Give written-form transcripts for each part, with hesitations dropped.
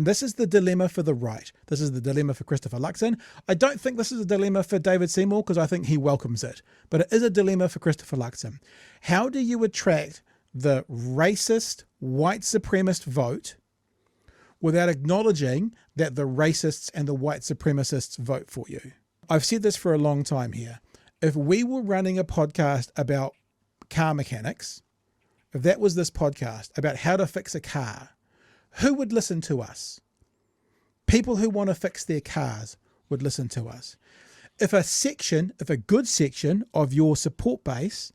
And this is the dilemma for the right. This is the dilemma for Christopher Luxon. I don't think this is a dilemma for David Seymour because I think he welcomes it. But it is a dilemma for Christopher Luxon. How do you attract the racist, white supremacist vote without acknowledging that the racists and the white supremacists vote for you? I've said this for a long time here. If we were running a podcast about car mechanics, if that was this podcast about how to fix a car, who would listen to us? People who want to fix their cars would listen to us. If a good section of your support base,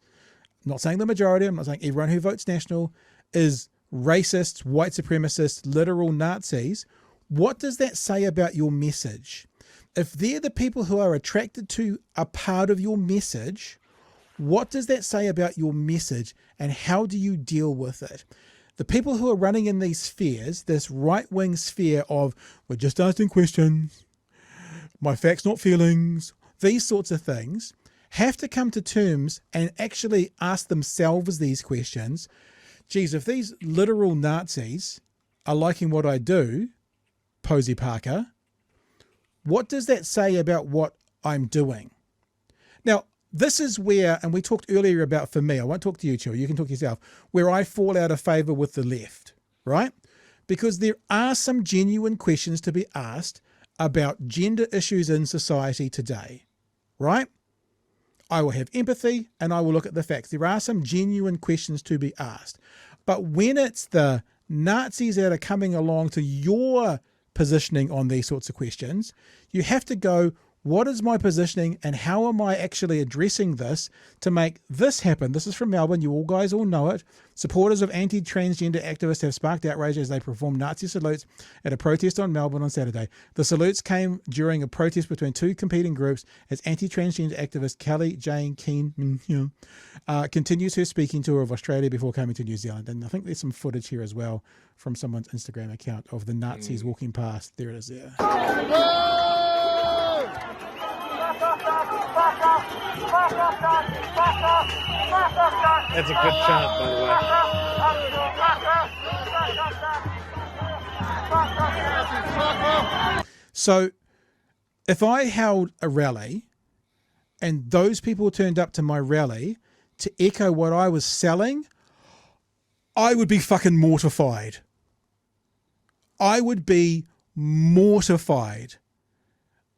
I'm not saying the majority, I'm not saying everyone who votes National, is racists, white supremacists, literal Nazis, what does that say about your message? If they're the people who are attracted to a part of your message, what does that say about your message and how do you deal with it? The people who are running in these spheres, this right-wing sphere of, we're just asking questions, my facts, not feelings, these sorts of things, have to come to terms and actually ask themselves these questions. Geez, if these literal Nazis are liking what I do, Posey Parker, what does that say about what I'm doing? Now, this is where, and we talked earlier about, for me, I won't talk to you, Chewy, you can talk to yourself, where I fall out of favor with the left, right? Because there are some genuine questions to be asked about gender issues in society today, right? I will have empathy and I will look at the facts. There are some genuine questions to be asked. But when it's the Nazis that are coming along to your positioning on these sorts of questions, you have to go, what is my positioning and how am I actually addressing this to make this happen? This is from Melbourne. You all guys all know it. Supporters of anti-transgender activists have sparked outrage as they performed Nazi salutes at a protest on Melbourne on Saturday. The salutes came during a protest between two competing groups as anti-transgender activist Kelly Jane Keane continues her speaking tour of Australia before coming to New Zealand. And I think there's some footage here as well from someone's Instagram account of the Nazis walking past. There it is there. That's a good chant, by the way. So if I held a rally and those people turned up to my rally to echo what I was selling, I would be fucking mortified. I would be mortified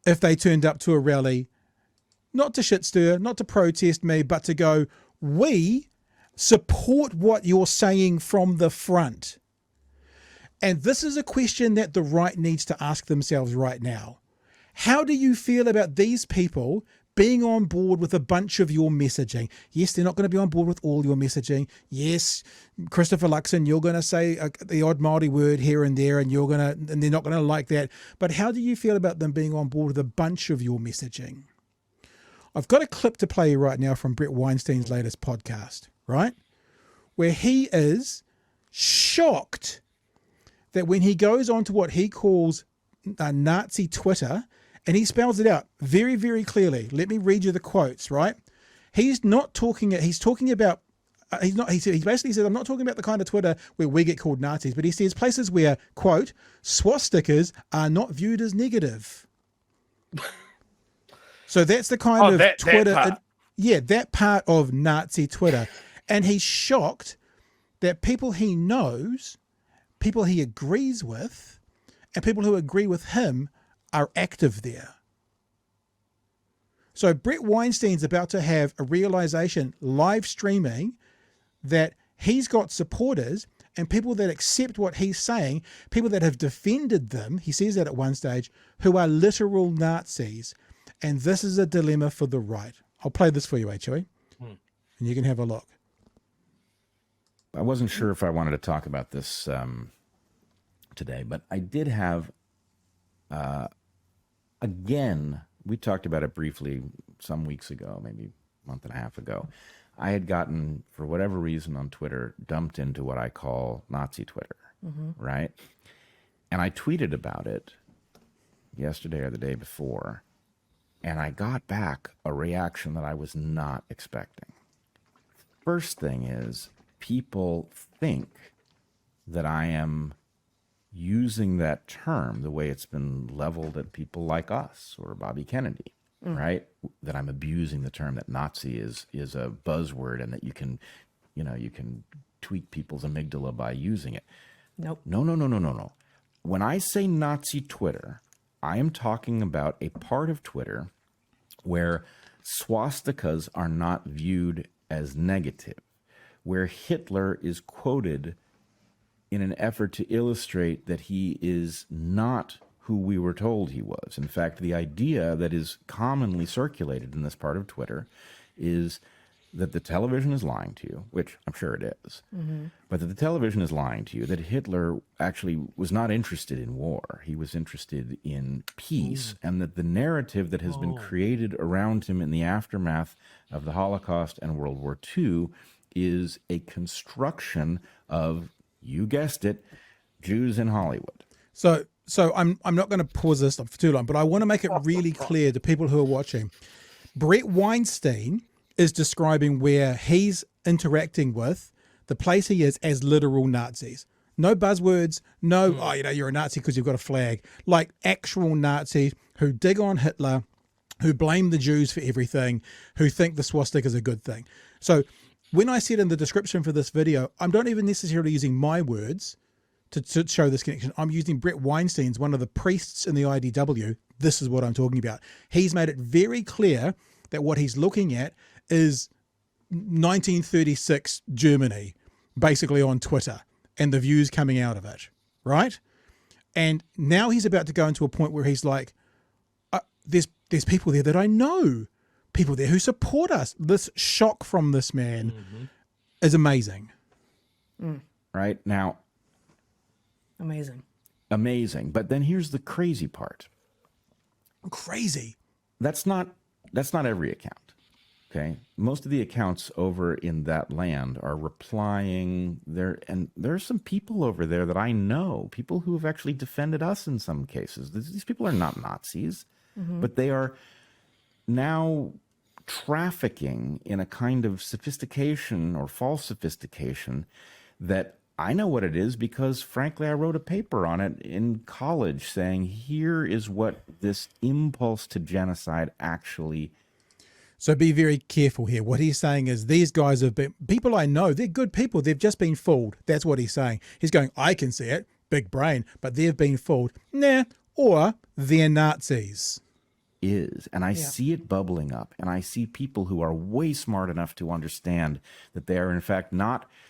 if they turned up to a rally, not to shit stir, not to protest me, but to go, we support what you're saying from the front. And this is a question that the right needs to ask themselves right now. How do you feel about these people being on board with a bunch of your messaging? Yes, they're not going to be on board with all your messaging. Yes, Christopher Luxon, you're going to say the odd Māori word here and there, and they're not going to like that. But how do you feel about them being on board with a bunch of your messaging? I've got a clip to play you right now from Brett Weinstein's latest podcast, right? Where he is shocked that when he goes on to what he calls Nazi Twitter, and he spells it out very, very clearly. Let me read you the quotes, right? He basically says, I'm not talking about the kind of Twitter where we get called Nazis, but he says places where, quote, swastikas are not viewed as negative. So that's the kind of Twitter. That part of Nazi Twitter. And he's shocked that people he knows, people he agrees with, and people who agree with him are active there. So Brett Weinstein's about to have a realization live streaming that he's got supporters and people that accept what he's saying, people that have defended them, he says that at one stage, who are literal Nazis. And this is a dilemma for the right. I'll play this for you, Chewy, and you can have a look. I wasn't sure if I wanted to talk about this today, but I did have, again, we talked about it briefly some weeks ago, maybe a month and a half ago. I had gotten, for whatever reason on Twitter, dumped into what I call Nazi Twitter, right? And I tweeted about it yesterday or the day before, and I got back a reaction that I was not expecting. First thing is, people think that I am using that term the way it's been leveled at people like us or Bobby Kennedy, right? That I'm abusing the term, that Nazi is a buzzword and that you can tweak people's amygdala by using it. Nope. No. When I say Nazi Twitter, I am talking about a part of Twitter where swastikas are not viewed as negative, where Hitler is quoted in an effort to illustrate that he is not who we were told he was. In fact, the idea that is commonly circulated in this part of Twitter is that the television is lying to you, which I'm sure it is, but that the television is lying to you, that Hitler actually was not interested in war. He was interested in peace, and that the narrative that has been created around him in the aftermath of the Holocaust and World War II is a construction of, you guessed it, Jews in Hollywood. So I'm not going to pause this for too long, but I want to make it really clear to people who are watching. Brett Weinstein is describing where he's interacting with the place he is as literal Nazis. No buzzwords, no, you're a Nazi because you've got a flag. Like actual Nazis who dig on Hitler, who blame the Jews for everything, who think the swastika is a good thing. So when I said in the description for this video, I'm not even necessarily using my words to show this connection. I'm using Brett Weinstein's, one of the priests in the IDW. This is what I'm talking about. He's made it very clear that what he's looking at is 1936 Germany, basically on Twitter, and the views coming out of it, right? And now he's about to go into a point where he's like, there's people there that I know, people there who support us. This shock from this man is amazing. Right? Now, Amazing. But then here's the crazy part. Crazy. That's not every account. Okay. Most of the accounts over in that land are replying there. And there are some people over there that I know, people who have actually defended us in some cases. These people are not Nazis, but they are now trafficking in a kind of sophistication or false sophistication that I know what it is because, frankly, I wrote a paper on it in college saying, here is what this impulse to genocide actually. So be very careful here. What he's saying is these guys have been, people I know, they're good people. They've just been fooled. That's what he's saying. He's going, I can see it, big brain, but they've been fooled. Nah, or they're Nazis. And I see it bubbling up, and I see people who are way smart enough to understand that they are in fact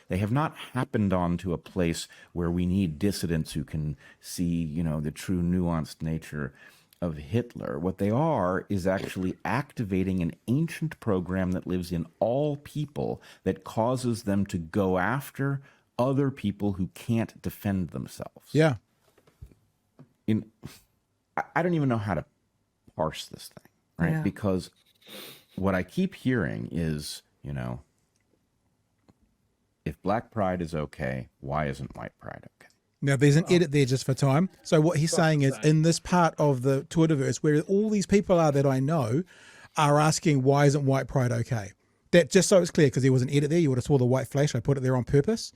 they have not happened on to a place where we need dissidents who can see, the true nuanced nature of Hitler. What they are is actually activating an ancient program that lives in all people that causes them to go after other people who can't defend themselves. Yeah. I don't even know how to parse this thing, right? Yeah. Because what I keep hearing is, if Black pride is okay, why isn't white pride okay? Now, there's an edit there just for time. So what he's saying is in this part of the Twitterverse where all these people are that I know are asking, why isn't white pride okay? That just so it's clear, because there was an edit there, you would have saw the white flash. I put it there on purpose.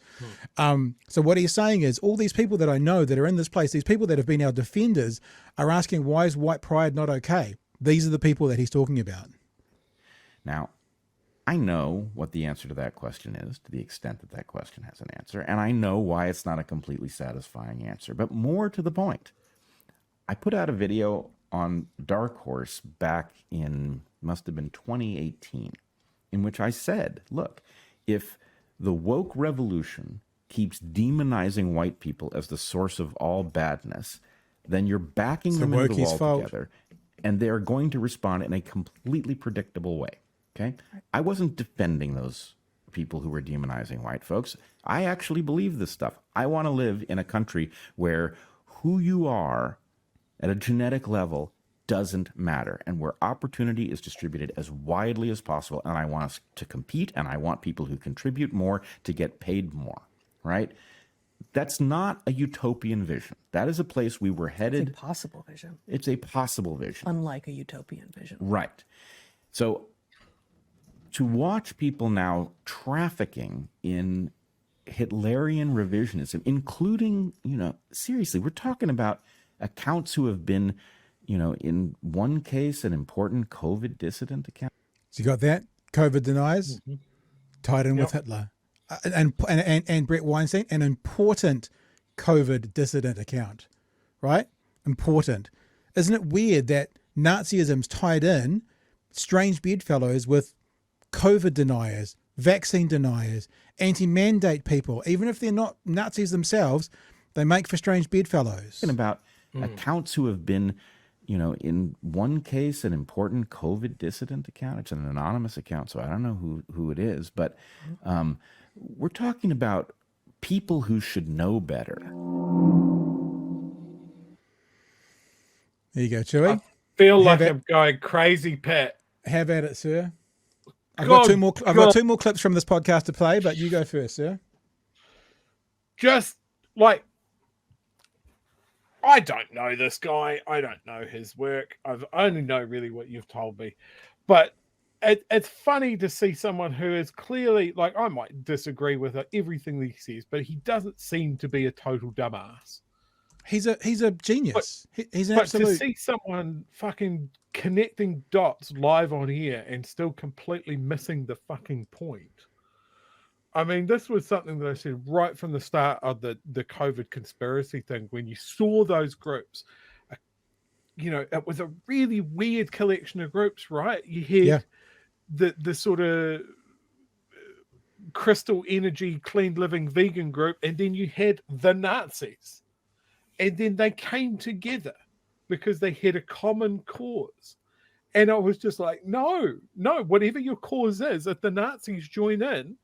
So what he's saying is all these people that I know that are in this place, these people that have been our defenders are asking, why is white pride not okay? These are the people that he's talking about. Now, I know what the answer to that question is, to the extent that that question has an answer, and I know why it's not a completely satisfying answer. But more to the point, I put out a video on Dark Horse back in, must have been 2018, in which I said, look, if the woke revolution keeps demonizing white people as the source of all badness, then you're backing them into the wall together, and they're going to respond in a completely predictable way. Okay? I wasn't defending those people who were demonizing white folks. I actually believe this stuff. I want to live in a country where who you are at a genetic level doesn't matter, and where opportunity is distributed as widely as possible. And I want us to compete, and I want people who contribute more to get paid more, right? That's not a utopian vision. That is a place we were headed. It's a possible vision. It's a possible vision. Unlike a utopian vision. Right. So to watch people now trafficking in Hitlerian revisionism, including, seriously, we're talking about accounts who have been, in one case, an important COVID dissident account. So you got that COVID deniers tied in with Yep. Hitler, and Brett Weinstein, an important COVID dissident account, right? Important. Isn't it weird that Nazism's tied in strange bedfellows with COVID deniers, vaccine deniers, anti-mandate people? Even if they're not Nazis themselves, they make for strange bedfellows. Talking about accounts who have been, in one case, an important COVID dissident account. It's an anonymous account, so I don't know who it is, but we're talking about people who should know better. There you go, Chewy. I feel Have like it. I'm going crazy, Pat. Have at it, sir. I've God, got two more clips from this podcast to play, but you go first, sir. Just like, I don't know this guy. I don't know his work. I've only know really what you've told me. But it's funny to see someone who is clearly, like, I might disagree with everything that he says, but he doesn't seem to be a total dumbass. He's a genius. He's an But absolute. to see someone fucking connecting dots live on here and still completely missing the fucking point. I mean, this was something that I said right from the start of the COVID conspiracy thing. When you saw those groups, it was a really weird collection of groups, right? You had the sort of crystal energy, clean living vegan group, and then you had the Nazis. And then they came together because they had a common cause. And I was just like, no, whatever your cause is, if the Nazis join in,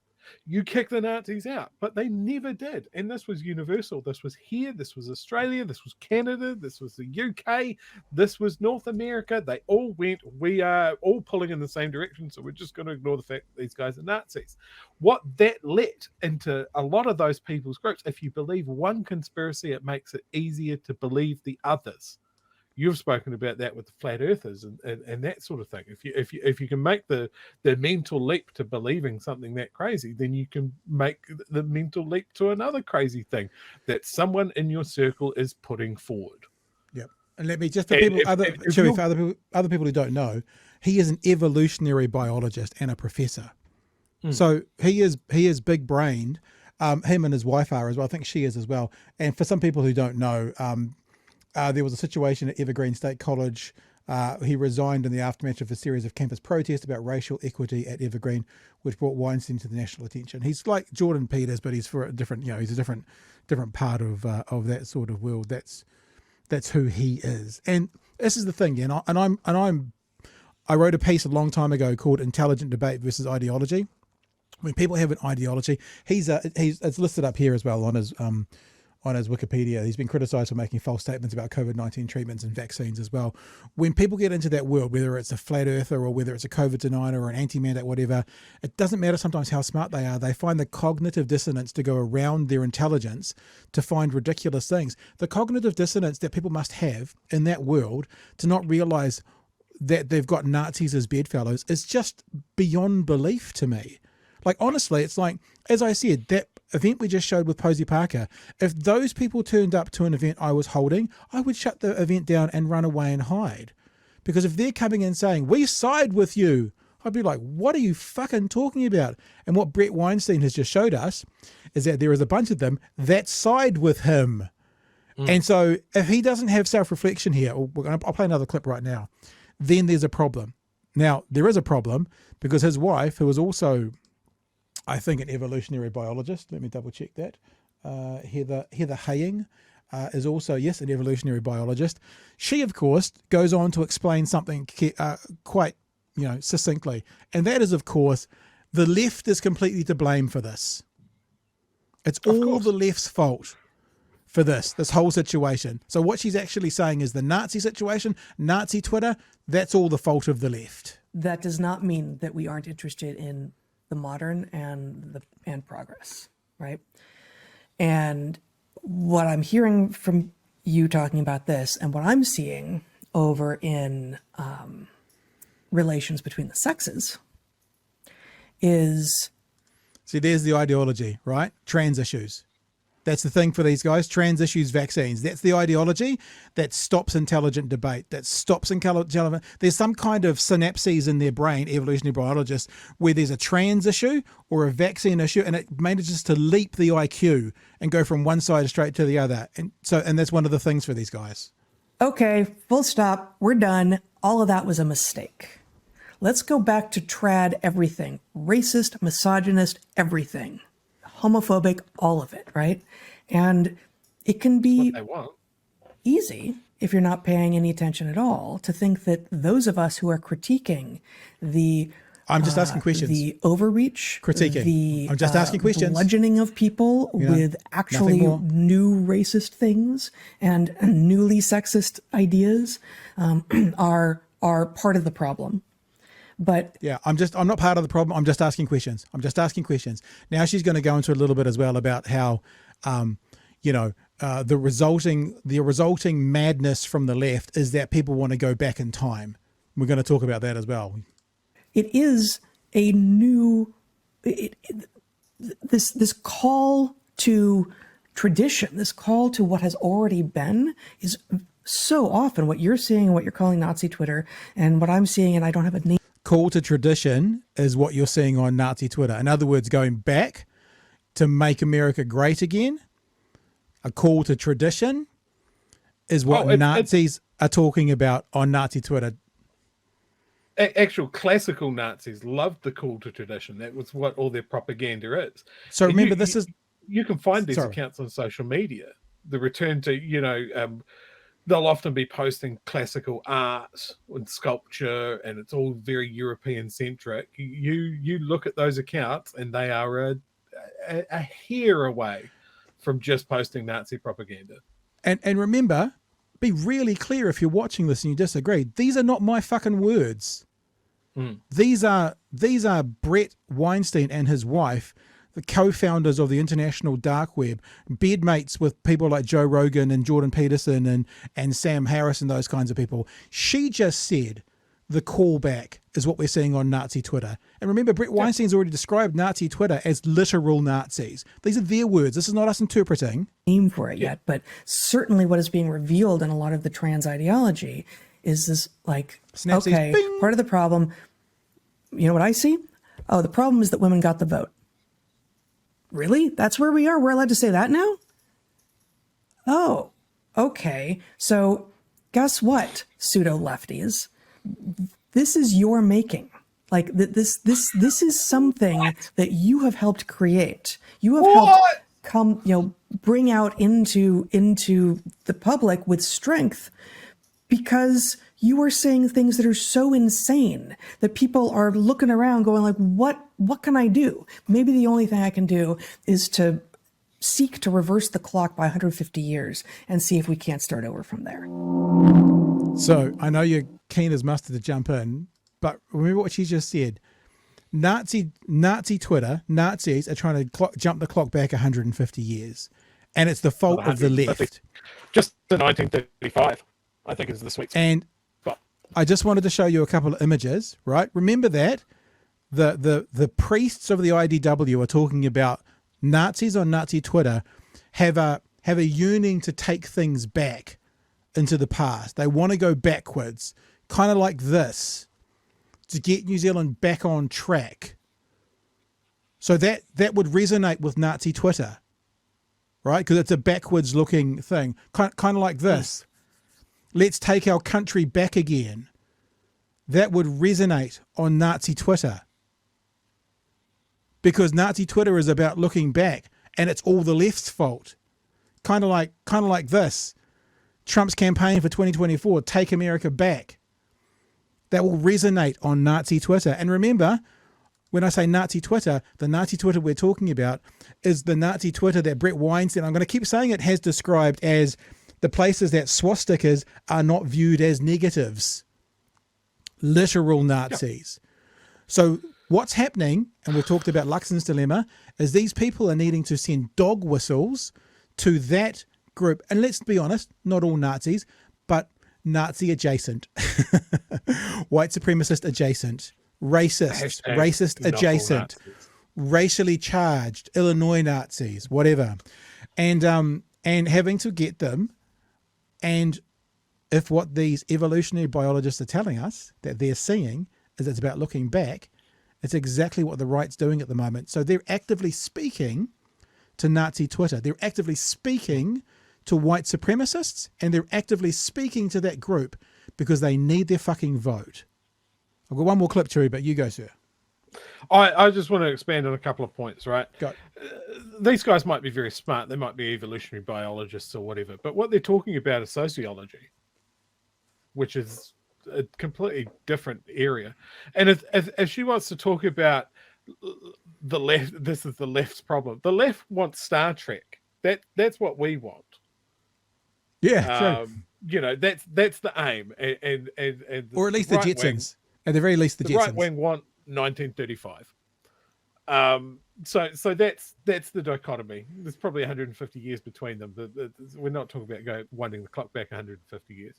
you kick the Nazis out. But they never did. And this was universal. This was here. This was Australia. This was Canada. This was the UK. This was North America. They all went, we are all pulling in the same direction. So we're just going to ignore the fact that these guys are Nazis. What that let into a lot of those people's groups, if you believe one conspiracy, it makes it easier to believe the others. You've spoken about that with the flat earthers and that sort of thing. If you can make the mental leap to believing something that crazy, then you can make the mental leap to another crazy thing that someone in your circle is putting forward. Yep. And let me just for other people who don't know, he is an evolutionary biologist and a professor. So he is big brained. Him and his wife are as well. I think she is as well. And for some people who don't know, there was a situation at Evergreen State College. He resigned in the aftermath of a series of campus protests about racial equity at Evergreen, which brought Weinstein to the national attention. He's like Jordan Peters, but he's for a different, he's a different part of that sort of world. That's who he is. And this is the thing, I wrote a piece a long time ago called "Intelligent Debate versus Ideology." When people have an ideology, it's listed up here as well on his Wikipedia. He's been criticized for making false statements about COVID-19 treatments and vaccines as well. When people get into that world, whether it's a flat earther or whether it's a COVID denier or an anti-mandate, whatever, it doesn't matter sometimes how smart they are. They find the cognitive dissonance to go around their intelligence to find ridiculous things. The cognitive dissonance that people must have in that world to not realize that they've got Nazis as bedfellows is just beyond belief to me. Like, honestly, it's like, as I said, that event we just showed with Posey Parker, if those people turned up to an event I was holding, I would shut the event down and run away and hide. Because if they're coming in saying, we side with you, I'd be like, what are you fucking talking about? And what Brett Weinstein has just showed us is that there is a bunch of them that side with him. And so if he doesn't have self-reflection here, I'll play another clip right now, then there's a problem. Now, there is a problem because his wife, who is also, I think, an evolutionary biologist. Let me double check that. Heather Haying is also, yes, an evolutionary biologist. She, of course, goes on to explain something quite, succinctly. And that is, of course, the left is completely to blame for this. It's all the left's fault for this whole situation. So what she's actually saying is the Nazi situation, Nazi Twitter, that's all the fault of the left. That does not mean that we aren't interested in the modern and progress, right? And what I'm hearing from you talking about this and what I'm seeing over in relations between the sexes is See, there's the ideology, right? Trans issues. That's the thing for these guys. Trans issues, vaccines. That's the ideology that stops intelligent debate, that stops intelligent. There's some kind of synapses in their brain, evolutionary biologists, where there's a trans issue or a vaccine issue, and it manages to leap the IQ and go from one side straight to the other. And that's one of the things for these guys. Okay, full stop. We're done. All of that was a mistake. Let's go back to trad everything. Racist, misogynist, everything. Homophobic, all of it, right? And it can be They want. easy, if you're not paying any attention at all, to think that those of us who are critiquing the I'm just asking questions. the overreach, Critiquing. I'm just asking questions. bludgeoning of people with actually more. new racist things and newly sexist ideas are part of the problem. But Yeah, I'm not part of the problem. I'm just asking questions. Now she's going to go into a little bit as well about how, the resulting madness from the left is that people want to go back in time. We're going to talk about that as well. it is a new this call to tradition, this call to what has already been is so often what you're seeing and what you're calling Nazi Twitter and what I'm seeing, and I don't have a name. Call to tradition is what you're seeing on Nazi Twitter. In other words, going back to make America great again. A call to tradition is what Nazis are talking about on Nazi Twitter. Actual classical Nazis loved the call to tradition. That was what all their propaganda is. So And remember, you can find these Sorry. accounts on social media. The return to, they'll often be posting classical art and sculpture, and it's all very European centric. You look at those accounts, and they are a hair away from just posting Nazi propaganda. And remember, be really clear if you're watching this and you disagree. These are not my fucking words. These are Brett Weinstein and his wife, the co-founders of the international dark web, bedmates with people like Joe Rogan and Jordan Peterson and Sam Harris and those kinds of people. She just said the callback is what we're seeing on Nazi Twitter. And remember, Brett Weinstein's already described Nazi Twitter as literal Nazis. These are their words. This is not us interpreting. Name for it yet, but certainly what is being revealed in a lot of the trans ideology is this Snapsies, okay, bing. part of the problem, you know what I see? Oh, the problem is that women got the vote. Really? That's where we are? We're allowed to say that now? Oh, okay. So guess what, pseudo-lefties? This is your making. This is something that you have helped create. You have helped bring out into the public with strength because you are saying things that are so insane that people are looking around going like, what can I do? Maybe the only thing I can do is to seek to reverse the clock by 150 years and see if we can't start over from there. So I know you're keen as mustard to jump in, but remember what she just said. Nazi Twitter, Nazis are trying to jump the clock back 150 years. And it's the fault of the left. Just the 1935, I think, is the sweet spot. And I just wanted to show you a couple of images, right? Remember that the priests of the IDW are talking about Nazis on Nazi Twitter have a yearning to take things back into the past. They want to go backwards, kind of like this, to get New Zealand back on track. So that would resonate with Nazi Twitter, right? Because it's a backwards looking thing, kind of like this. Let's take our country back again. That would resonate on Nazi Twitter. Because Nazi Twitter is about looking back and it's all the left's fault. Kind of like this. Trump's campaign for 2024, take America back. That will resonate on Nazi Twitter. And remember, when I say Nazi Twitter, the Nazi Twitter we're talking about is the Nazi Twitter that Brett Weinstein, I'm going to keep saying it, has described as the places that swastikas are not viewed as negatives. Literal Nazis. Yep. So what's happening, and we've talked about Luxon's dilemma, is these people are needing to send dog whistles to that group. And let's be honest, not all Nazis, but Nazi adjacent, white supremacist adjacent, racist adjacent, racially charged Illinois Nazis, whatever, and having to get them. And if what these evolutionary biologists are telling us that they're seeing is it's about looking back, it's exactly what the right's doing at the moment. So they're actively speaking to Nazi Twitter. They're actively speaking to white supremacists, and they're actively speaking to that group because they need their fucking vote. I've got one more clip, Chewy, but you go, sir. I just want to expand on a couple of points, right? Go. These guys might be very smart. They might be evolutionary biologists or whatever, but what they're talking about is sociology, which is a completely different area. And if she wants to talk about the left, this is the left's problem. The left wants Star Trek. That's what we want. Yeah, true. You know, that's the aim, and Or at least the Jetsons. At the very least, the Jetsons. Right wing want 1935. So that's the dichotomy. There's probably 150 years between them. We're not talking about winding the clock back 150 years.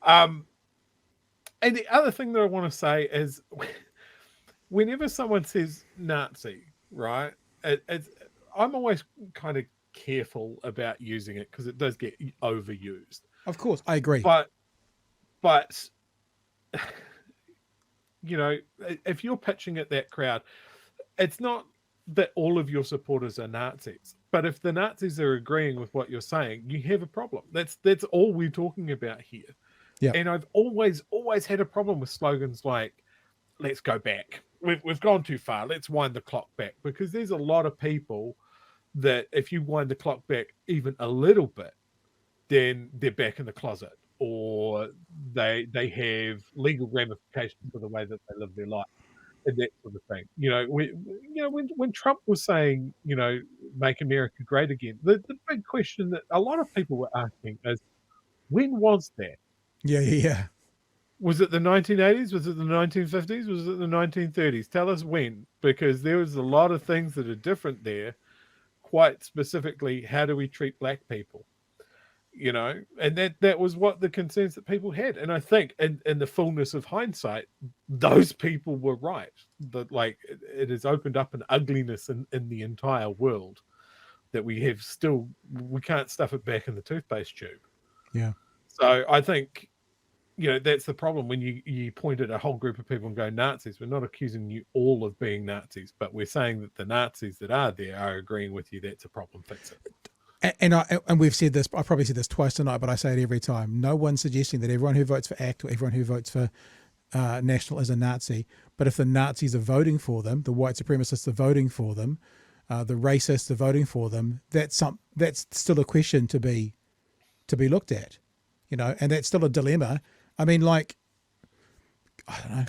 And the other thing that I want to say is, whenever someone says Nazi, right, I'm always kind of careful about using it because it does get overused. Of course, I agree. But you know, if you're pitching at that crowd, it's not that all of your supporters are Nazis. But if the Nazis are agreeing with what you're saying, you have a problem. That's all we're talking about here. Yeah. And I've always had a problem with slogans like, let's go back. We've gone too far. Let's wind the clock back. Because there's a lot of people that if you wind the clock back even a little bit, then they're back in the closet, or they have legal ramifications for the way that they live their life, and that sort of thing. You know, when Trump was saying, you know, make America great again, the big question that a lot of people were asking is, when was that? Yeah. Was it the 1980s? Was it the 1950s? Was it the 1930s? Tell us when, because there was a lot of things that are different there. Quite specifically, how do we treat black people? You know, and that was what the concerns that people had. And I think in the fullness of hindsight, those people were right. That like it has opened up an ugliness in the entire world that we can't stuff it back in the toothpaste tube. Yeah. So I think, you know, that's the problem when you point at a whole group of people and go Nazis. We're not accusing you all of being Nazis, but we're saying that the Nazis that are there are agreeing with you. That's a problem. Fix it. And we've said this, I probably said this twice tonight, but I say it every time. No one's suggesting that everyone who votes for ACT or everyone who votes for National is a Nazi. But if the Nazis are voting for them, the white supremacists are voting for them, the racists are voting for them, that's still a question to be looked at, you know, and that's still a dilemma. I mean, like, I don't know.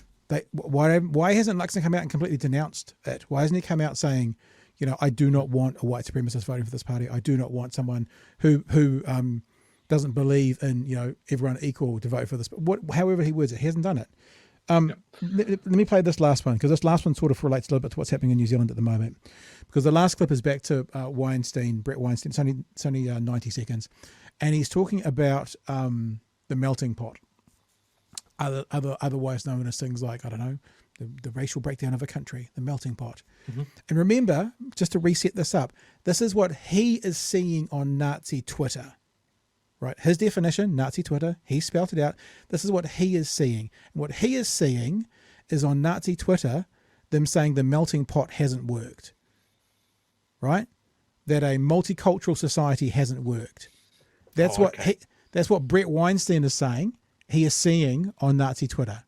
Why hasn't Luxon come out and completely denounced it? Why hasn't he come out saying, you know, I do not want a white supremacist voting for this party. I do not want someone who doesn't believe in, you know, everyone equal to vote for this. However he words it, he hasn't done it. Let me play this last one, because this last one sort of relates a little bit to what's happening in New Zealand at the moment. Because the last clip is back to Weinstein, Brett Weinstein. It's only 90 seconds. And he's talking about the melting pot, otherwise known as things like, I don't know, the racial breakdown of a country, the melting pot. Mm-hmm. And remember, just to reset this up, this is what he is seeing on Nazi Twitter, right? His definition, Nazi Twitter, he spelled it out. This is what he is seeing. And what he is seeing is on Nazi Twitter, them saying the melting pot hasn't worked, right? That a multicultural society hasn't worked. That's that's what Brett Weinstein is saying. He is seeing on Nazi Twitter.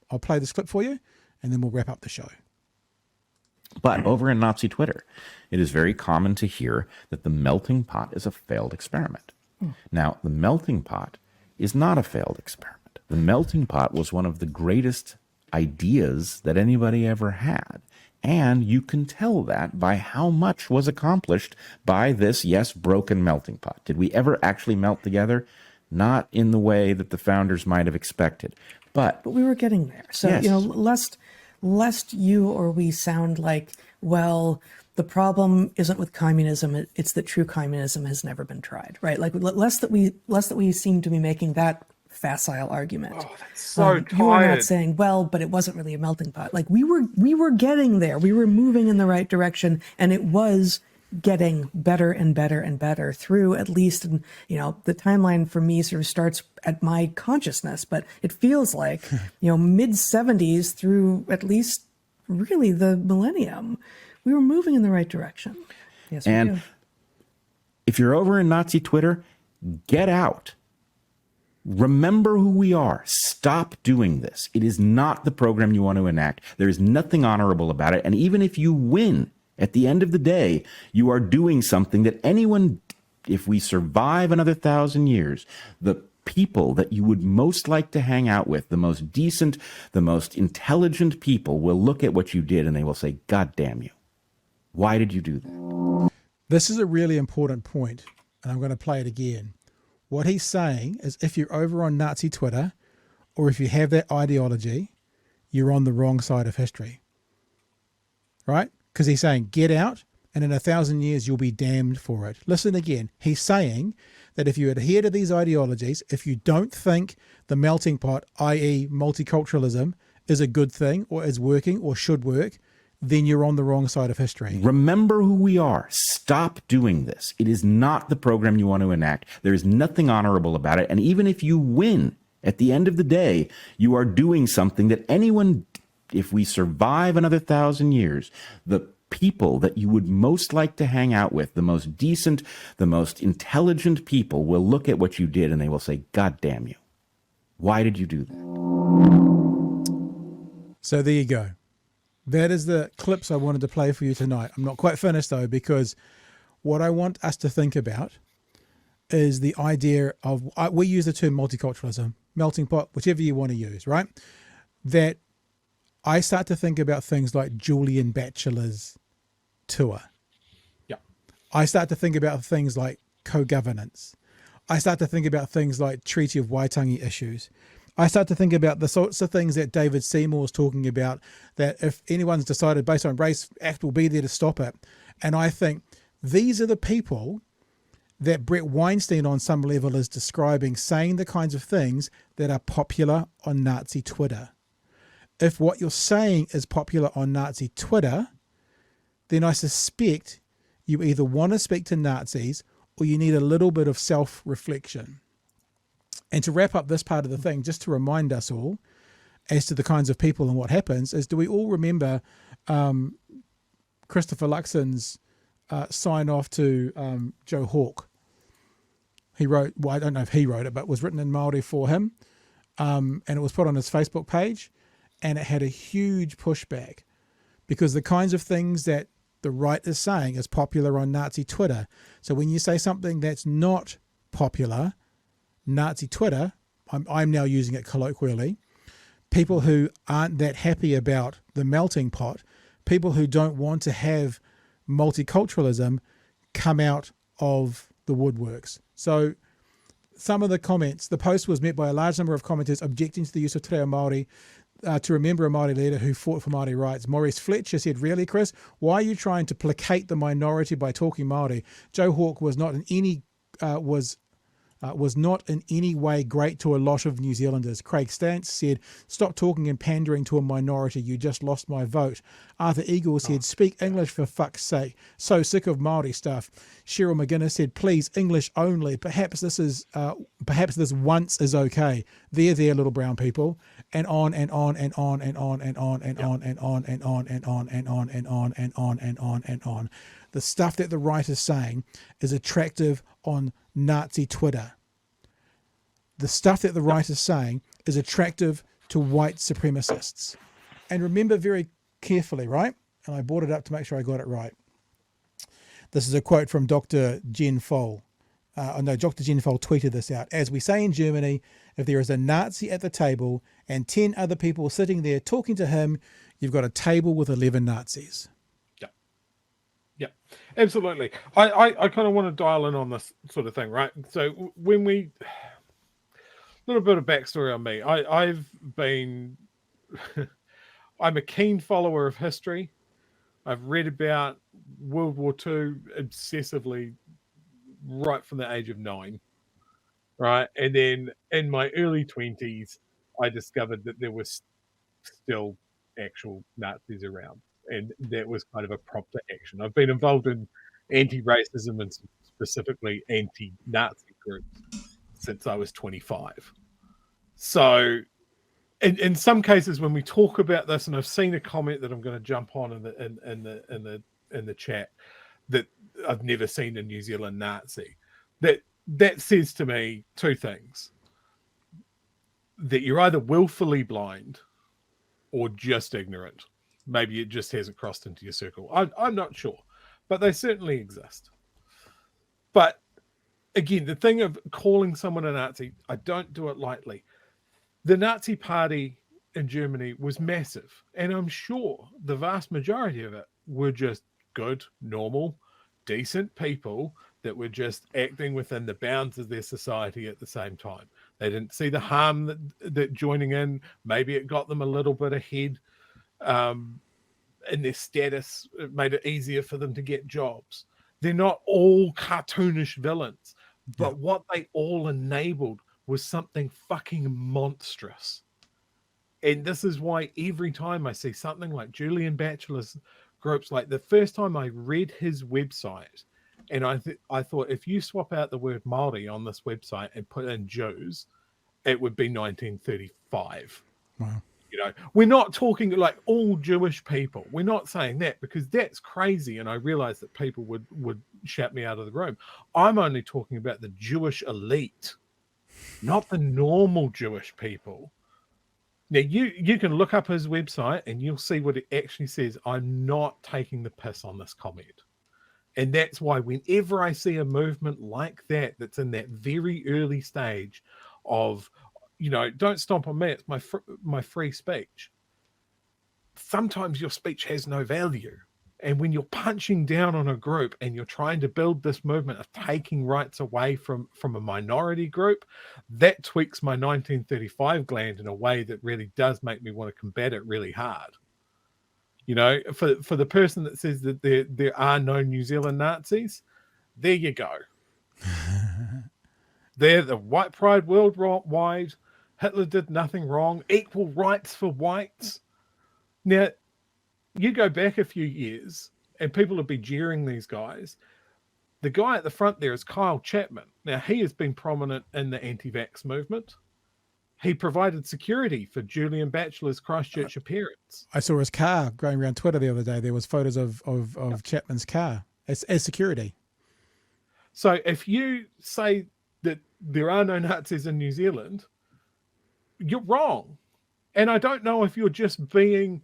I'll play this clip for you, and then we'll wrap up the show. But over in Nazi Twitter, it is very common to hear that the melting pot is a failed experiment. Now, the melting pot is not a failed experiment. The melting pot was one of the greatest ideas that anybody ever had. And you can tell that by how much was accomplished by this, yes, broken melting pot. Did we ever actually melt together? Not in the way that the founders might have expected. But we were getting there. So, yes. You know, lest you or we sound like, well, the problem isn't with communism, it's that true communism has never been tried, right? Like lest that we seem to be making that facile argument. Oh, that's so tired. You are not saying, well, but it wasn't really a melting pot. Like we were getting there. We were moving in the right direction, and it was getting better and better and better through at least, you know, the timeline for me sort of starts at my consciousness, but it feels like, you know, mid 70s through at least really the millennium, we were moving in the right direction. Yes, we do. If you're over in Nazi Twitter, get out. Remember who we are. Stop doing this. It is not the program you want to enact. There is nothing honorable about it. And even if you win, at the end of the day, you are doing something that anyone, if we survive another 1,000 years, the people that you would most like to hang out with, the most decent, the most intelligent people, will look at what you did and they will say, God damn you. Why did you do that? This is a really important point, and I'm going to play it again. What he's saying is if you're over on Nazi Twitter, or if you have that ideology, you're on the wrong side of history. Right? Because he's saying, get out, and in 1,000 years, you'll be damned for it. Listen again. He's saying that if you adhere to these ideologies, if you don't think the melting pot, i.e. multiculturalism, is a good thing, or is working, or should work, then you're on the wrong side of history. Remember who we are. Stop doing this. It is not the program you want to enact. There is nothing honorable about it. And even if you win, at the end of the day, you are doing something that anyone, if we survive another 1,000 years, the people that you would most like to hang out with, the most decent, the most intelligent people, will look at what you did and they will say, God damn you. Why did you do that? So there you go. That is the clips I wanted to play for you tonight. I'm not quite finished though, because what I want us to think about is the idea of, we use the term multiculturalism, melting pot, whichever you want to use, right? That I start to think about things like Julian Batchelor's tour. Yeah. I start to think about things like co-governance. I start to think about things like Treaty of Waitangi issues. I start to think about the sorts of things that David Seymour is talking about, that if anyone's decided based on race, ACT will be there to stop it. And I think these are the people that Brett Weinstein on some level is describing, saying the kinds of things that are popular on Nazi Twitter. If what you're saying is popular on Nazi Twitter, then I suspect you either want to speak to Nazis or you need a little bit of self-reflection. And to wrap up this part of the thing, just to remind us all as to the kinds of people and what happens, is do we all remember Christopher Luxon's sign off to Joe Hawke? He wrote, well, I don't know if he wrote it, but it was written in Māori for him. And it was put on his Facebook page, and it had a huge pushback because the kinds of things that the right is saying is popular on Nazi Twitter. So when you say something that's not popular, Nazi Twitter, I'm now using it colloquially, people who aren't that happy about the melting pot, people who don't want to have multiculturalism come out of the woodworks. So some of the comments, the post was met by a large number of commenters objecting to the use of Te Reo Māori to remember a Māori leader who fought for Māori rights. Maurice Fletcher said, really, Chris, why are you trying to placate the minority by talking Māori? Joe Hawke was not in any way great to a lot of New Zealanders. Craig Stantz said, stop talking and pandering to a minority. You just lost my vote. Arthur Eagle said, speak English for fuck's sake. So sick of Māori stuff. Cheryl McGuinness said, please, English only. Perhaps this once is okay. There, little brown people. And on and on and on and on and on and on and on and on and on and on and on and on and on and on. The stuff that the right is saying is attractive on Nazi Twitter. The stuff that the right is saying is attractive to white supremacists. And remember very carefully, right? And I brought it up to make sure I got it right. This is a quote from Dr. Jen Foll. Dr. Jen Foll tweeted this out. As we say in Germany, if there is a Nazi at the table and 10 other people sitting there talking to him, you've got a table with 11 Nazis. Yeah, absolutely. I kind of want to dial in on this sort of thing, right? So when we, a little bit of backstory on me. I've been, I'm a keen follower of history. I've read about World War II obsessively right from the age of 9. right? And then in my early 20s, I discovered that there was still actual Nazis around, and that was kind of a prompter action. I've been involved in anti-racism and specifically anti-Nazi groups since I was 25. So in some cases when we talk about this, and I've seen a comment that I'm going to jump on in the chat, that I've never seen a New Zealand Nazi, that says to me two things: that you're either willfully blind or just ignorant. Maybe it just hasn't crossed into your circle. I'm not sure, but they certainly exist. But again, the thing of calling someone a Nazi, I don't do it lightly. The Nazi Party in Germany was massive, and I'm sure the vast majority of it were just good, normal, decent people that were just acting within the bounds of their society at the same time. They didn't see the harm that joining in, maybe it got them a little bit ahead in their status. It made it easier for them to get jobs. They're not all cartoonish villains, but what they all enabled was something fucking monstrous. And this is why every time I see something like Julian Bachelor's groups, like the first time I read his website, and I thought, if you swap out the word Māori on this website and put in Jews, it would be 1935. Wow. You know, we're not talking like all Jewish people. We're not saying that, because that's crazy. And I realize that people would shout me out of the room. I'm only talking about the Jewish elite, not the normal Jewish people. Now, you can look up his website and you'll see what it actually says. I'm not taking the piss on this comment. And that's why whenever I see a movement like that, that's in that very early stage of, you know, don't stomp on me, it's my free speech. Sometimes your speech has no value. And when you're punching down on a group and you're trying to build this movement of taking rights away from a minority group, that tweaks my 1935 gland in a way that really does make me want to combat it really hard. You know, for the person that says that there are no New Zealand Nazis, there you go. They're the white pride worldwide. Hitler did nothing wrong. Equal rights for whites. Now, you go back a few years and people would be jeering these guys. The guy at the front there is Kyle Chapman. Now, he has been prominent in the anti-vax movement. He provided security for Julian Bachelor's Christchurch appearance. I saw his car going around Twitter the other day. There was photos of Chapman's car as security. So if you say that there are no Nazis in New Zealand, you're wrong. And I don't know if you're just being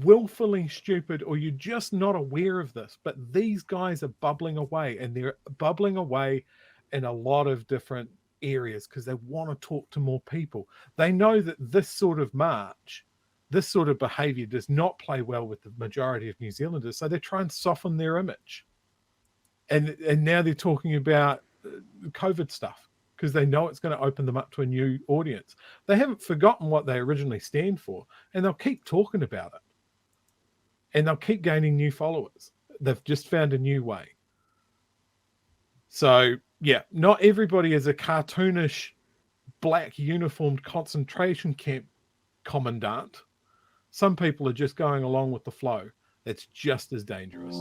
willfully stupid or you're just not aware of this, but these guys are bubbling away, and they're bubbling away in a lot of different areas because they want to talk to more people. They know that this sort of march, this sort of behavior does not play well with the majority of New Zealanders, so they try and soften their image. And now they're talking about COVID stuff because they know it's going to open them up to a new audience. They haven't forgotten what they originally stand for, and they'll keep talking about it. And they'll keep gaining new followers. They've just found a new way. So, yeah, not everybody is a cartoonish black uniformed concentration camp commandant. Some people are just going along with the flow. That's just as dangerous.